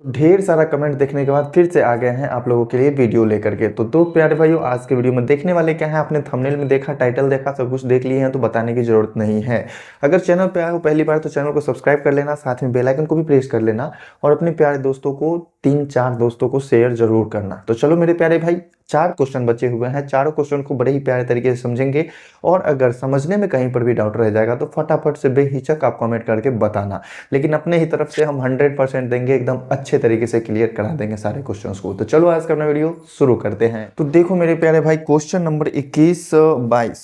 ढेर सारा कमेंट देखने के बाद फिर से आ गए हैं आप लोगों के लिए वीडियो लेकर के। तो प्यारे भाइयों, आज के वीडियो में देखने वाले क्या है, आपने थंबनेल में देखा, टाइटल देखा, सब कुछ देख लिए हैं तो बताने की जरूरत नहीं है। अगर चैनल पे आए हो पहली बार तो चैनल को सब्सक्राइब कर लेना, साथ में बेल आइकन को भी प्रेस कर लेना और अपने प्यारे दोस्तों को 3-4 दोस्तों को शेयर जरूर करना। तो चलो मेरे प्यारे भाई, 4 क्वेश्चन बचे हुए हैं, चारों क्वेश्चन को बड़े ही प्यारे तरीके से समझेंगे और अगर समझने में कहीं पर भी डाउट रह जाएगा तो फटाफट से बेहिचक आप कमेंट करके बताना। लेकिन अपने ही तरफ से हम 100% देंगे, एकदम अच्छे तरीके से क्लियर करा देंगे सारे क्वेश्चंस को। तो चलो आज का अपना वीडियो शुरू करते हैं। तो देखो मेरे प्यारे भाई, क्वेश्चन नंबर 22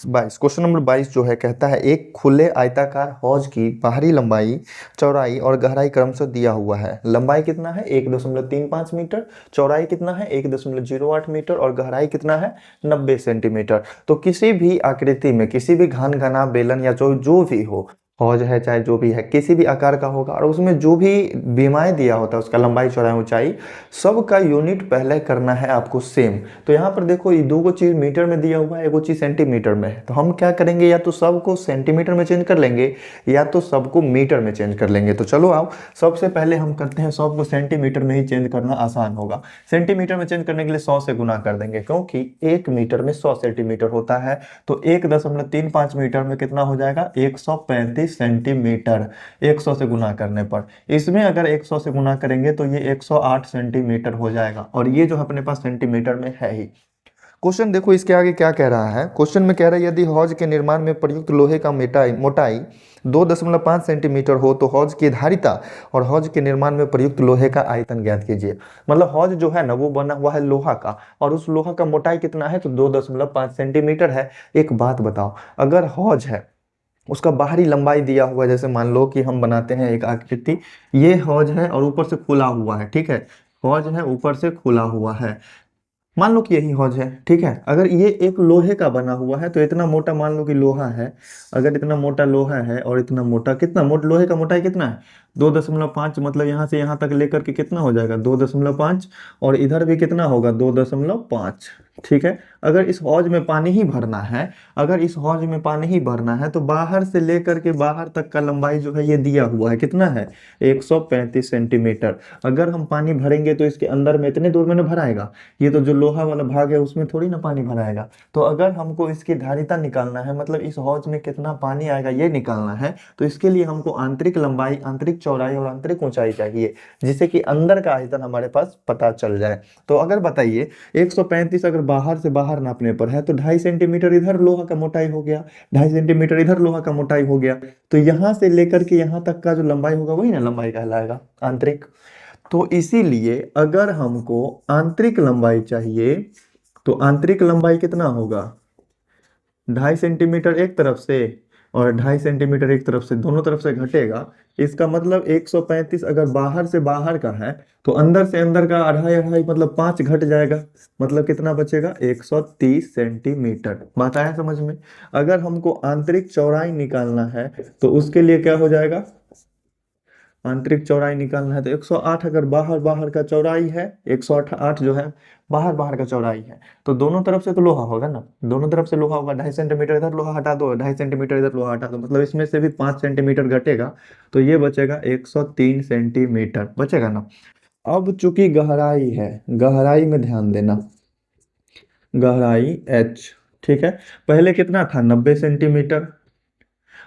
क्वेश्चन नंबर 22 जो है कहता है एक खुले आयताकार हौज की बाहरी लंबाई, चौड़ाई और गहराई क्रमशः दिया हुआ है। लंबाई कितना है 1.35 मीटर, चौड़ाई कितना है 1.08 मीटर और गहराई कितना है 90 सेंटीमीटर। तो किसी भी आकृति में, किसी भी घन घना बेलन या जो भी हो, हौज है चाहे जो भी है, किसी भी आकार का होगा और उसमें जो भी बीमाएं दिया होता है उसका लंबाई चौड़ाई ऊंचाई सबका यूनिट पहले करना है आपको सेम। तो यहाँ पर देखो ये दो चीज मीटर में दिया हुआ है, एक चीज सेंटीमीटर में है। तो हम क्या करेंगे, या तो सबको सेंटीमीटर में चेंज कर लेंगे या तो सबको मीटर में चेंज कर लेंगे। तो चलो आओ, सबसे पहले हम करते हैं सबको सेंटीमीटर में ही चेंज करना आसान होगा। सेंटीमीटर में चेंज करने के लिए 100 से गुना कर देंगे, क्योंकि 1 मीटर में 100 सेंटीमीटर होता है। तो 1.35 मीटर में कितना हो जाएगा 135 सेंटीमीटर 100 से गुना करने पर। इसमें अगर 100 से गुना करेंगे तो ये 108 सेंटीमीटर हो जाएगा और ये जो अपने पास सेंटीमीटर में है ही। क्वेश्चन देखो इसके आगे क्या कह रहा है। क्वेश्चन में कह रहा है यदि हौज के निर्माण में प्रयुक्त लोहे का मोटाई 2.5 सेंटीमीटर हो तो हौज की धारिता और हौज के निर्माण में प्रयुक्त लोहे का आयतन ज्ञात कीजिए। मतलब हौज जो है ना वो बना हुआ है लोहा का और उस लोहा का मोटाई कितना है तो 2.5 सेंटीमीटर है। एक बात बताओ, अगर हौज है उसका बाहरी लंबाई दिया हुआ है, जैसे मान लो कि हम बनाते हैं एक आकृति, ये हौज है और ऊपर से खुला हुआ है, ठीक है, हौज है ऊपर से खुला हुआ है, मान लो कि यही हौज है, ठीक है। अगर ये एक लोहे का बना हुआ है तो इतना मोटा मान लो कि लोहा है, अगर इतना मोटा लोहा है और इतना मोटा, कितना मोटा लोहे का मोटाई कितना है 2.5, मतलब यहाँ से यहाँ तक लेकर के कितना हो जाएगा 2.5 और इधर भी कितना होगा 2.5, ठीक है। अगर इस हौज में पानी ही भरना है, अगर इस हौज में पानी ही भरना है तो बाहर से लेकर के बाहर तक का लंबाई जो है ये दिया हुआ है, कितना है 135 सेंटीमीटर। अगर हम पानी भरेंगे तो इसके अंदर में इतने दूर में ना भराएगा, ये तो जो लोहा वाला भाग है उसमें थोड़ी ना पानी भराएगा। तो अगर हमको इसकी धारिता निकालना है, मतलब इस हौज में कितना पानी आएगा ये निकालना है, तो इसके लिए हमको आंतरिक लंबाई, आंतरिक चौड़ाई और आंतरिक ऊंचाई चाहिए, जिससे कि अंदर का आयतन हमारे पास पता चल जाए। तो अगर बताइए 135 अगर बाहर से बाहर नापने पर है तो 2.5 सेंटीमीटर इधर लोहा का मोटाई हो गया, 2.5 सेंटीमीटर इधर लोहा का मोटाई हो गया। तो यहां से लेकर के यहां तक का जो लंबाई होगा वही ना लंबाई कहलाएगा आंतरिक। तो इसीलिए अगर हमको आंतरिक लंबाई चाहिए तो आंतरिक लंबाई कितना होगा 2.5 सेंटीमीटर एक तरफ से और 2.5 सेंटीमीटर एक तरफ से, दोनों तरफ से घटेगा। इसका मतलब 135 अगर बाहर से बाहर का है तो अंदर से अंदर का 2.5 मतलब 5 घट जाएगा, मतलब कितना बचेगा 130 सेंटीमीटर। बात आया समझ में। अगर हमको आंतरिक चौड़ाई निकालना है तो उसके लिए क्या हो जाएगा, आंतरिक चौड़ाई निकालना है तो 108 अगर बाहर बाहर का चौड़ाई है, 108 जो है बाहर बाहर का चौड़ाई है, तो दोनों तरफ से तो लोहा होगा ना, दोनों तरफ से लोहा होगा। 2.5 सेंटीमीटर इधर लोहा हटा दो, 2.5 सेंटीमीटर इधर लोहा हटा दो, मतलब इसमें से भी 5 सेंटीमीटर घटेगा, तो ये बचेगा 103 सेंटीमीटर बचेगा ना। अब चूंकि गहराई है, गहराई में ध्यान देना, गहराई h, ठीक है, पहले कितना था 90 सेंटीमीटर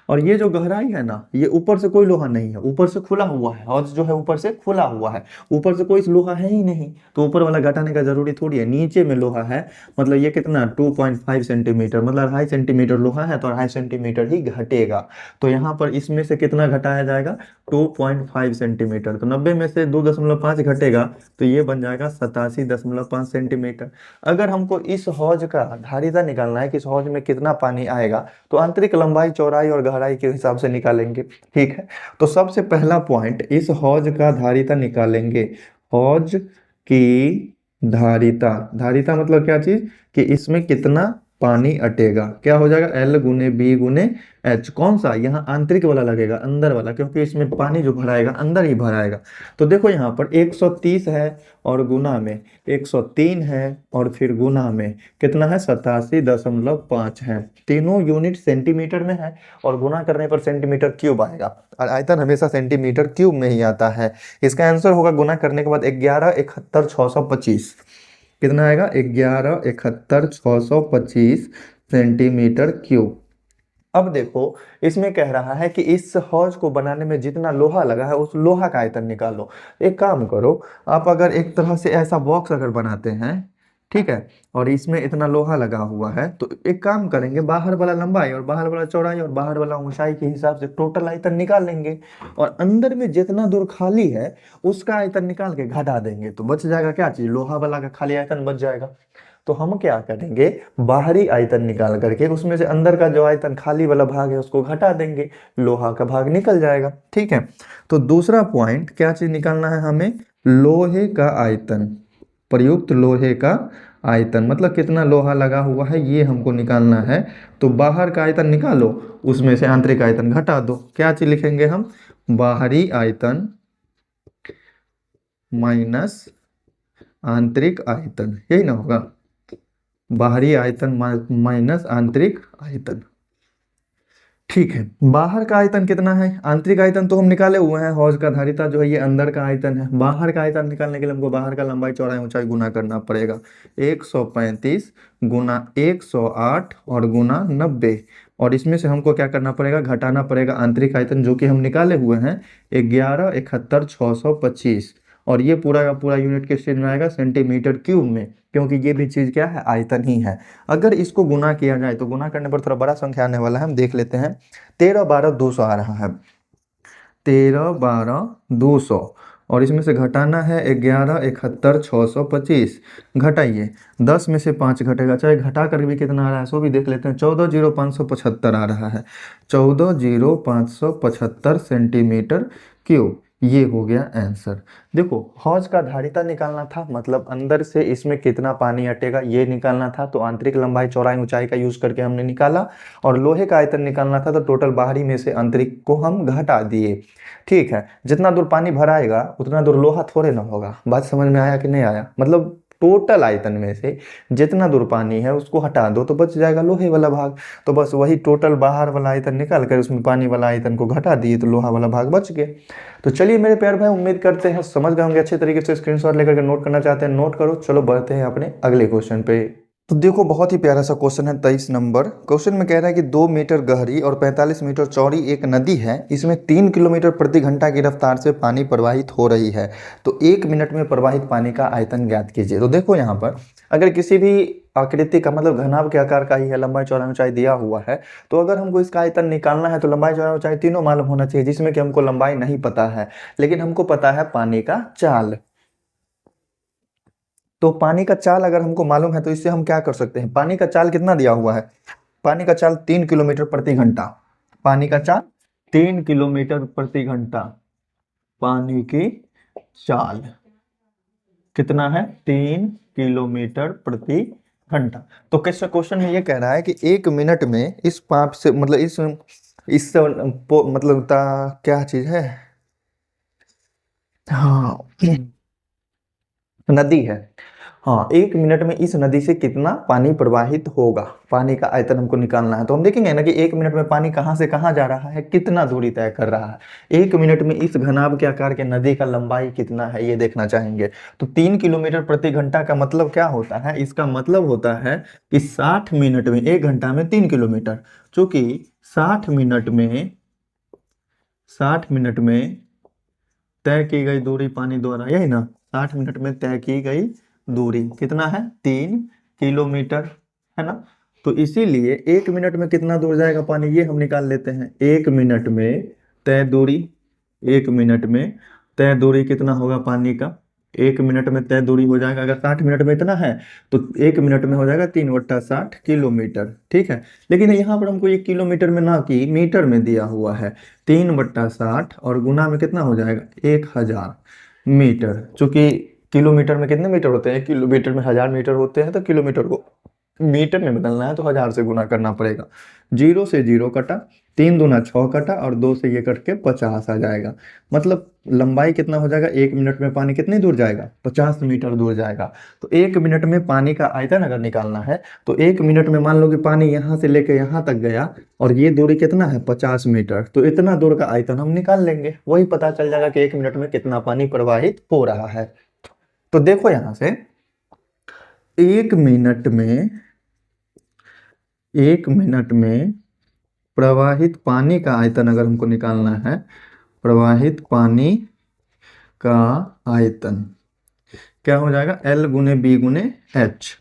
और ये जो गहराई है ना ये ऊपर से कोई लोहा नहीं है, ऊपर से खुला हुआ है, हौज जो है ऊपर से खुला हुआ है, ऊपर से कोई लोहा है ही नहीं, तो ऊपर वाला घटाने का जरूरी थोड़ी है, नीचे में लोहा है। मतलब ये कितना 2.5 सेंटीमीटर, मतलब 2.5 सेंटीमीटर लोहा है तो 2.5 सेंटीमीटर ही घटेगा। तो यहाँ पर इसमें से कितना घटाया जाएगा 2.5 सेंटीमीटर, तो 90 में से 2.5 घटेगा तो ये बन जाएगा 87.5 सेंटीमीटर। अगर हमको इस हौज का धारिता निकालना है कि इस हौज में कितना पानी आएगा तो आंतरिक लंबाई चौड़ाई और गहराई के हिसाब से निकालेंगे, ठीक है। तो सबसे पहला पॉइंट, इस हौज का धारिता निकालेंगे। हौज की धारिता, धारिता मतलब क्या चीज कि इसमें कितना पानी अटेगा। क्या हो जाएगा, L गुने बी गुने एच। कौन सा, यहाँ आंतरिक वाला लगेगा, अंदर वाला, क्योंकि इसमें पानी जो भराएगा अंदर ही भराएगा। तो देखो यहाँ पर 130 है और गुना में 103 है और फिर गुना में कितना है 87.5 है। तीनों यूनिट सेंटीमीटर में है और गुना करने पर सेंटीमीटर क्यूब आएगा, और आयतन हमेशा सेंटीमीटर क्यूब में ही आता है। इसका आंसर होगा गुना करने के बाद 1171,625। कितना आएगा, 1171,625 सेंटीमीटर क्यूब। अब देखो इसमें कह रहा है कि इस हौज को बनाने में जितना लोहा लगा है उस लोहा का आयतन निकालो। एक काम करो, आप अगर एक तरह से ऐसा बॉक्स अगर बनाते हैं, ठीक है, और इसमें इतना लोहा लगा हुआ है, तो एक काम करेंगे, बाहर वाला लंबाई और बाहर वाला चौड़ाई और बाहर वाला ऊंचाई के हिसाब से टोटल आयतन निकाल लेंगे, और अंदर में जितना दूर खाली है उसका आयतन निकाल के घटा देंगे, तो बच जाएगा क्या चीज, लोहा वाला का खाली आयतन बच जाएगा। तो हम क्या करेंगे, बाहरी आयतन निकाल करके उसमें से अंदर का जो आयतन खाली वाला भाग है उसको घटा देंगे, लोहा का भाग निकल जाएगा। ठीक है, तो दूसरा पॉइंट क्या चीज निकालना है हमें, लोहे का आयतन, प्रयुक्त लोहे का आयतन, मतलब कितना लोहा लगा हुआ है ये हमको निकालना है। तो बाहर का आयतन निकालो, उसमें से आंतरिक आयतन घटा दो। क्या चीज लिखेंगे हम, बाहरी आयतन माइनस आंतरिक आयतन, यही ना होगा, बाहरी आयतन माइनस आंतरिक आयतन। ठीक है, बाहर का आयतन कितना है, आंतरिक आयतन तो हम निकाले हुए हैं, हौज का धारिता जो है ये अंदर का आयतन है। बाहर का आयतन निकालने के लिए हमको बाहर का लंबाई चौड़ाई ऊंचाई गुना करना पड़ेगा, 135 गुना 108 और गुना 90, और इसमें से हमको क्या करना पड़ेगा, घटाना पड़ेगा आंतरिक आयतन जो कि हम निकाले हुए हैं 1171,625, और ये पूरा का पूरा यूनिट किस चीज में आएगा, सेंटीमीटर क्यूब में, क्योंकि ये भी चीज क्या है, आयतन ही है। अगर इसको गुना किया जाए तो गुना करने पर थोड़ा बड़ा संख्या आने वाला है, हम देख लेते हैं। 13/12 200 आ रहा है, 13/12 200, और इसमें से घटाना है 1171,625। घटाइए, 10 में से 5 घटेगा, चाहे घटा कर भी कितना आ रहा है सो भी देख लेते हैं, 14,0575 आ रहा है, 14,0575 सेंटीमीटर क्यूब। ये हो गया आंसर। देखो हौज का धारिता निकालना था, मतलब अंदर से इसमें कितना पानी अटेगा ये निकालना था, तो आंतरिक लंबाई चौड़ाई ऊंचाई का यूज करके हमने निकाला, और लोहे का आयतन निकालना था तो टोटल बाहरी में से आंतरिक को हम घटा दिए। ठीक है, जितना दूर पानी भराएगा उतना दूर लोहा थोड़े ना होगा। बात समझ में आया कि नहीं आया, मतलब टोटल आयतन में से जितना दूर पानी है उसको हटा दो तो बच जाएगा लोहे वाला भाग। तो बस वही टोटल बाहर वाला आयतन निकाल कर उसमें पानी वाला आयतन को घटा दिए तो लोहा वाला भाग बच गया। तो चलिए मेरे प्यारे भाई, उम्मीद करते हैं समझ गए होंगे अच्छे तरीके से। स्क्रीनशॉट लेकर के नोट करना चाहते हैं नोट करो। चलो बढ़ते हैं अपने अगले क्वेश्चन पे। तो देखो बहुत ही प्यारा सा क्वेश्चन है, 23 नंबर क्वेश्चन में कह रहा है कि 2 मीटर गहरी और 45 मीटर चौड़ी एक नदी है, इसमें 3 किलोमीटर प्रति घंटा की रफ्तार से पानी प्रवाहित हो रही है, तो 1 मिनट में प्रवाहित पानी का आयतन ज्ञात कीजिए। तो देखो यहाँ पर अगर किसी भी आकृति का, मतलब घनाभ के आकार का ही है, लंबाई चौड़ाई ऊंचाई दिया हुआ है, तो अगर हमको इसका आयतन निकालना है तो लंबाई चौड़ाई ऊंचाई तीनों मालूम होना चाहिए, जिसमें कि हमको लंबाई नहीं पता है लेकिन हमको पता है पानी का चाल। तो पानी का चाल अगर हमको मालूम है तो इससे हम क्या कर सकते हैं, पानी का चाल कितना दिया हुआ है, पानी का चाल 3 किलोमीटर प्रति घंटा, पानी का चाल 3 किलोमीटर प्रति घंटा, पानी की चाल कितना है, 3 किलोमीटर प्रति घंटा। तो कैसे क्वेश्चन में ये कह रहा है कि 1 मिनट में इस पाइप से, मतलब इस मतलब क्या चीज है, हाँ नदी है, हाँ 1 मिनट में इस नदी से कितना पानी प्रवाहित होगा, पानी का आयतन हमको निकालना है। तो हम देखेंगे ना कि 1 मिनट में पानी कहाँ से कहाँ जा रहा है, कितना दूरी तय कर रहा है। 1 मिनट में इस घनाभ के आकार के नदी का लंबाई कितना है ये देखना चाहेंगे। तो 3 किलोमीटर प्रति घंटा का मतलब क्या होता है, इसका मतलब होता है कि 60 मिनट में, 1 घंटा में 3 किलोमीटर, चूंकि 60 मिनट में तय की गई दूरी पानी द्वारा, यही ना, 60 मिनट में तय की गई दूरी कितना है, 3 किलोमीटर, है ना। तो इसीलिए 1 मिनट में कितना दूर जाएगा पानी ये हम निकाल लेते हैं। 1 मिनट में तय दूरी, 1 मिनट में तय दूरी कितना होगा पानी का, 1 मिनट में तय दूरी हो जाएगा, अगर 60 मिनट में इतना है तो 1 मिनट में हो जाएगा 3/60 किलोमीटर। ठीक है, लेकिन यहाँ पर हमको ये किलोमीटर में ना कि मीटर में दिया हुआ है, 3/60 और गुना में कितना हो जाएगा 1000 मीटर। चूंकि किलोमीटर में कितने मीटर होते हैं, किलोमीटर में 1000 मीटर होते हैं, तो किलोमीटर को मीटर में बदलना है तो 1000 से गुना करना पड़ेगा। 0 से 0 कटा, 3 दूना 6 कटा और 2 से ये कट के 50 आ जाएगा। मतलब लंबाई कितना हो जाएगा, 1 मिनट में पानी कितनी दूर जाएगा, 50 मीटर दूर जाएगा। तो 1 मिनट में पानी का आयतन अगर निकालना है तो 1 मिनट में मान लो कि पानी यहाँ से लेके यहाँ तक गया और ये दूरी कितना है, 50 मीटर। तो इतना दूर का आयतन हम निकाल लेंगे, वही पता चल जाएगा कि 1 मिनट में कितना पानी प्रवाहित हो रहा है। तो देखो यहाँ से 1 मिनट में प्रवाहित पानी का आयतन अगर हमको निकालना है, प्रवाहित पानी का आयतन क्या हो जाएगा, L गुने बी गुने एच।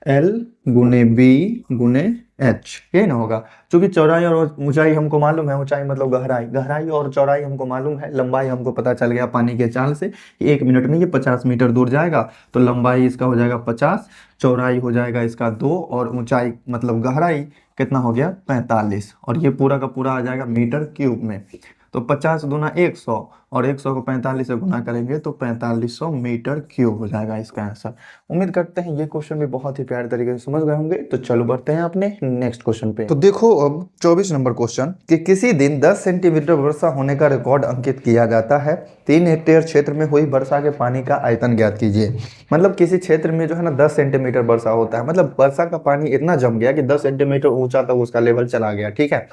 L गुने बी गुने एच, ये ना होगा। क्योंकि चौड़ाई और ऊंचाई हमको मालूम है, ऊंचाई मतलब गहराई, गहराई और चौड़ाई हमको मालूम है। लंबाई हमको पता चल गया पानी के चाल से कि 1 मिनट में ये 50 मीटर दूर जाएगा। तो लंबाई इसका हो जाएगा 50, चौड़ाई हो जाएगा इसका 2 और ऊंचाई मतलब गहराई कितना हो गया, 45। और ये पूरा का पूरा आ जाएगा मीटर क्यूब में। तो 50 दूना 100 और 100 को 45 से गुना करेंगे तो 4500 मीटर क्यूब हो जाएगा इसका आंसर। उम्मीद करते हैं ये क्वेश्चन भी बहुत ही प्यारे तरीके से समझ गए होंगे। तो चलो बढ़ते हैं अपने नेक्स्ट क्वेश्चन पे। तो देखो अब 24 नंबर क्वेश्चन कि किसी दिन 10 सेंटीमीटर वर्षा होने का रिकॉर्ड अंकित किया जाता है। 3 हेक्टेयर क्षेत्र में हुई वर्षा के पानी का आयतन ज्ञात कीजिए। मतलब किसी क्षेत्र में जो है ना 10 सेंटीमीटर वर्षा होता है, मतलब वर्षा का पानी इतना जम गया कि 10 सेंटीमीटर ऊंचा तक उसका लेवल चला गया। ठीक है,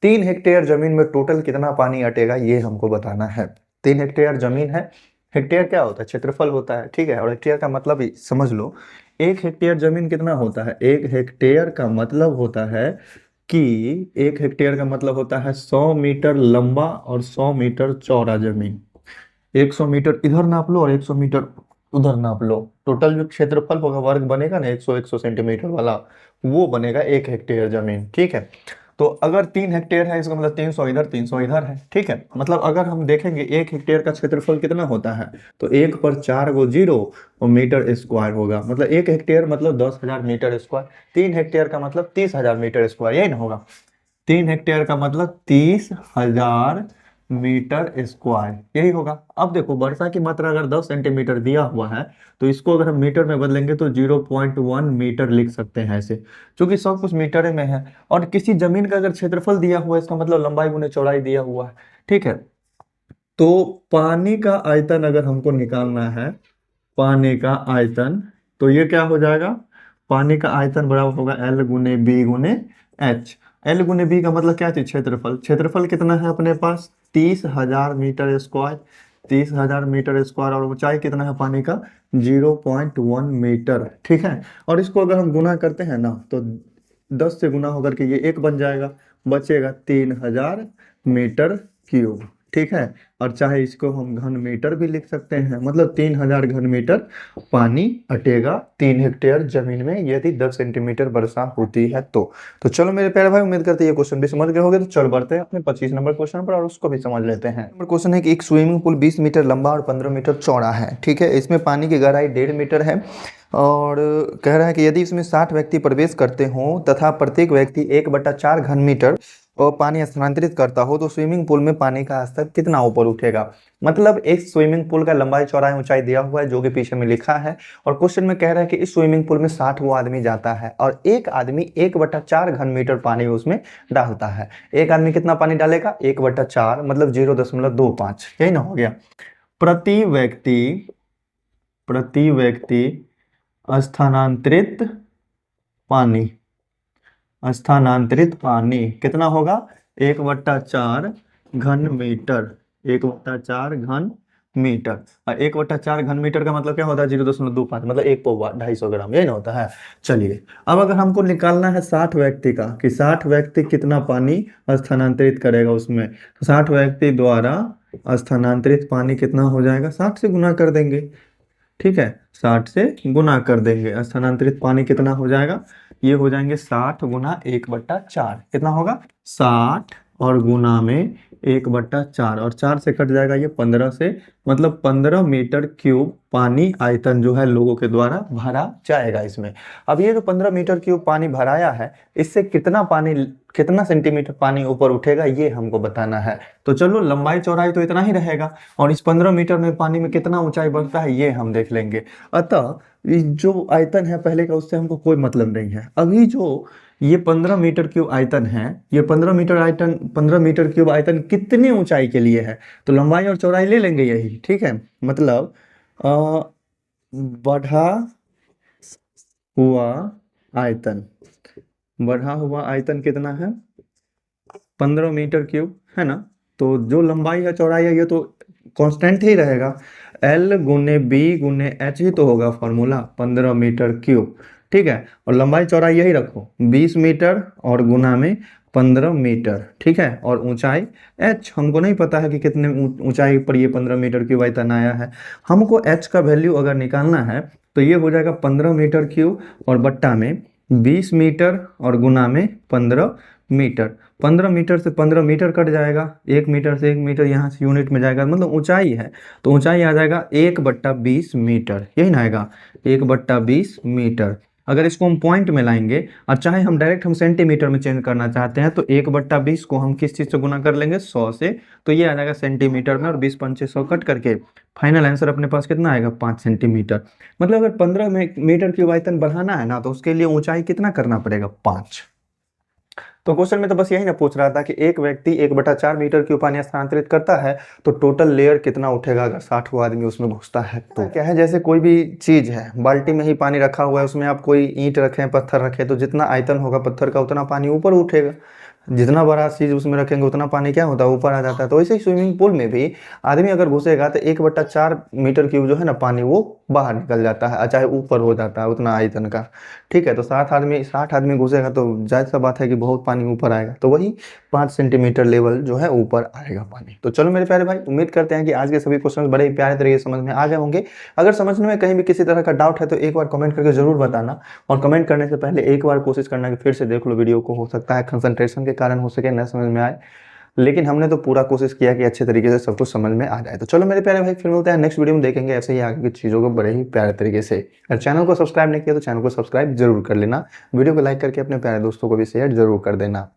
3 हेक्टेयर जमीन में टोटल कितना पानी अटेगा ये हमको बताना है। 3 हेक्टेयर जमीन है, हेक्टेयर क्या होता है, क्षेत्रफल होता है। ठीक है, और हेक्टेयर का मतलब ही समझ लो। 1 हेक्टेयर जमीन कितना होता है, 1 हेक्टेयर का मतलब होता है कि 1 हेक्टेयर का मतलब होता है 100 मीटर लंबा और 100 मीटर चौड़ा जमीन। 100 मीटर इधर नाप लो और 100 मीटर उधर नाप लो, टोटल जो क्षेत्रफल होगा वर्ग बनेगा ना 100 सेंटीमीटर वाला, वो बनेगा 1 हेक्टेयर जमीन। ठीक है, तो अगर 3 हेक्टेयर है इसका मतलब 300 इधर 300 इधर है। ठीक है, मतलब अगर हम देखेंगे 1 हेक्टेयर का क्षेत्रफल कितना होता है तो 1 पर 4 गो 0 और मीटर स्क्वायर होगा। मतलब 1 हेक्टेयर मतलब 10,000 मीटर स्क्वायर। 3 हेक्टेयर का मतलब 30,000 मीटर स्क्वायर, यही ना होगा। 3 हेक्टेयर का मतलब 30,000 मीटर स्क्वायर, यही होगा। अब देखो वर्षा की मात्रा अगर 10 सेंटीमीटर दिया हुआ है तो इसको अगर हम मीटर में बदलेंगे तो 0.1 मीटर लिख सकते हैं ऐसे, क्योंकि सब कुछ मीटर में है। और किसी जमीन का अगर क्षेत्रफल दिया हुआ है इसका मतलब लंबाई गुने चौड़ाई दिया हुआ है। ठीक है, तो पानी का आयतन अगर हमको निकालना है, पानी का आयतन, तो ये क्या हो जाएगा, पानी का आयतन बराबर होगा L गुने बी गुने एच। L गुने बी का मतलब क्या चीज, क्षेत्रफल। क्षेत्रफल कितना है अपने पास, 30,000 मीटर स्क्वायर। 30,000 मीटर स्क्वायर और ऊंचाई कितना है पानी का, 0.1 मीटर। ठीक है, और इसको अगर हम गुना करते हैं ना तो 10 से गुना होकर के ये 1 बन जाएगा, बचेगा 3,000 मीटर क्यूब। ठीक है, और चाहे इसको हम घन मीटर भी लिख सकते हैं। मतलब 3,000 घन मीटर पानी अटेगा 3 हेक्टेयर जमीन में यदि 10 सेंटीमीटर वर्षा होती है तो चलो मेरे प्यारे भाई, उम्मीद करते हैं ये क्वेश्चन भी समझ गए होंगे। तो चलो बढ़ते हैं अपने 25 नंबर क्वेश्चन पर और उसको भी समझ लेते हैं। नंबर क्वेश्चन है कि एक स्विमिंग पूल 20 मीटर लंबा और 15 मीटर चौड़ा है। ठीक है, इसमें पानी की गहराई 1.5 मीटर है और कह रहा है कि यदि इसमें 60 व्यक्ति प्रवेश करते हों तथा प्रत्येक व्यक्ति 1/4 घन मीटर और पानी स्थानांतरित करता हो तो स्विमिंग पूल में पानी का स्तर कितना ऊपर उठेगा। मतलब एक स्विमिंग पूल का लंबाई चौड़ाई ऊंचाई दिया हुआ है जो कि पीछे में लिखा है, और क्वेश्चन में कह रहा है कि इस स्विमिंग पूल में 60 वो आदमी जाता है और एक आदमी 1/4 घन मीटर पानी उसमें डालता है। एक आदमी कितना पानी डालेगा, 1/4 मतलब 0.25, यही ना हो गया। प्रति व्यक्ति स्थानांतरित पानी कितना होगा, 1/4 घन मीटर। 1/4 घन मीटर, और 1/4 घन मीटर का मतलब क्या होता है, 0.25 मतलब 1 पौवा 250 ग्राम, यही ना होता है। चलिए अब अगर हमको निकालना है 60 व्यक्ति का कि 60 व्यक्ति कितना पानी स्थानांतरित करेगा उसमें, तो 60 व्यक्ति द्वारा स्थानांतरित पानी कितना हो जाएगा, 60 से गुना कर देंगे। ठीक है, 60 से गुना कर देंगे, स्थानांतरित पानी कितना हो जाएगा, ये हो जाएंगे 60 गुना 1/4, कितना होगा 60 और गुना में 1/4 और 4 से कट जाएगा ये 15 से, मतलब 15 मीटर क्यूब पानी आयतन जो है लोगों के द्वारा भरा जाएगा इसमें। अब ये जो 15 मीटर क्यूब पानी भराया है, इससे कितना सेंटीमीटर पानी ऊपर उठेगा ये हमको बताना है। तो चलो, लंबाई चौड़ाई तो इतना ही रहेगा और इस 15 मीटर में पानी में कितना ऊंचाई बढ़ता है ये हम देख लेंगे। अतः जो आयतन है पहले का, उससे हमको कोई मतलब नहीं है। अभी जो ये 15 मीटर क्यूब आयतन है, ये 15 मीटर क्यूब आयतन कितनी ऊंचाई के लिए है, तो लंबाई और चौड़ाई ले लेंगे यही, ठीक है। मतलब बढ़ा हुआ आयतन, बढ़ा हुआ आयतन कितना है, 15 मीटर क्यूब है ना। तो जो लंबाई है चौड़ाई है ये तो कांस्टेंट ही रहेगा, L गुने बी गुने एच ही तो होगा फॉर्मूला, 15 मीटर क्यूब, ठीक है। और लंबाई चौड़ाई यही रखो 20 मीटर और गुना में 15 मीटर, ठीक है। और ऊंचाई h हमको नहीं पता है कि कितने ऊंचाई पर ये 15 मीटर क्यूब आयतन आया है। हमको h का वैल्यू अगर निकालना है तो ये हो जाएगा 15 मीटर क्यूब और बट्टा में 20 मीटर और गुना में 15 मीटर। 15 मीटर से 15 मीटर कट जाएगा, 1 मीटर से 1 मीटर यहाँ से यूनिट में जाएगा, मतलब ऊंचाई है तो ऊंचाई आ जाएगा 1/20 मीटर, यही ना आएगा 1/20 मीटर। अगर इसको हम पॉइंट में लाएंगे और चाहे हम डायरेक्ट हम सेंटीमीटर में चेंज करना चाहते हैं तो 1/20 को हम किस चीज़ से गुना कर लेंगे, 100 से, तो ये आ जाएगा सेंटीमीटर में, और 20 पंचे 100 कट करके फाइनल आंसर अपने पास कितना आएगा, 5 सेंटीमीटर। मतलब अगर 15 मीटर क्यूब आयतन बढ़ाना है ना तो उसके लिए ऊंचाई कितना करना पड़ेगा, 5। तो क्वेश्चन में तो बस यही ना पूछ रहा था कि एक व्यक्ति 1/4 मीटर क्यूब पानी स्थानांतरित करता है तो टोटल लेयर कितना उठेगा अगर 60 आदमी उसमें घुसता है। तो क्या है, जैसे कोई भी चीज है, बाल्टी में ही पानी रखा हुआ है, उसमें आप कोई ईंट रखें, पत्थर रखें, तो जितना आयतन होगा पत्थर का उतना पानी ऊपर उठेगा। जितना बड़ा चीज उसमें रखेंगे उतना पानी क्या होता है, ऊपर आ जाता है। तो वैसे ही स्विमिंग पूल में भी आदमी अगर घुसेगा तो 1/4 मीटर क्यूब जो है ना पानी वो बाहर निकल जाता है, चाहे ऊपर हो जाता है उतना आयतन का, ठीक है। तो 60 आदमी घुसेगा तो जाहिर सा बात है कि बहुत पानी ऊपर आएगा, तो वही 5 सेंटीमीटर लेवल जो है ऊपर आएगा पानी। तो चलो मेरे प्यारे भाई, उम्मीद करते हैं कि आज के सभी क्वेश्चन बड़े ही प्यारे तरीके से समझ में आ गए होंगे। अगर समझने में कहीं भी किसी तरह का डाउट है तो एक बार कमेंट करके जरूर बताना, और कमेंट करने से पहले एक बार कोशिश करना कि फिर से देख लो वीडियो को, हो सकता है कंसंट्रेशन के कारण हो सके न समझ में आए, लेकिन हमने तो पूरा कोशिश किया कि अच्छे तरीके से सब कुछ समझ में आ जाए। तो चलो मेरे प्यारे भाई, फिर मिलते हैं नेक्स्ट वीडियो में, देखेंगे ऐसे ही आगे की चीज़ों को बड़े ही प्यारे तरीके से। अगर चैनल को सब्सक्राइब नहीं किया तो चैनल को सब्सक्राइब जरूर कर लेना, वीडियो को लाइक करके अपने प्यारे दोस्तों को भी शेयर जरूर कर देना।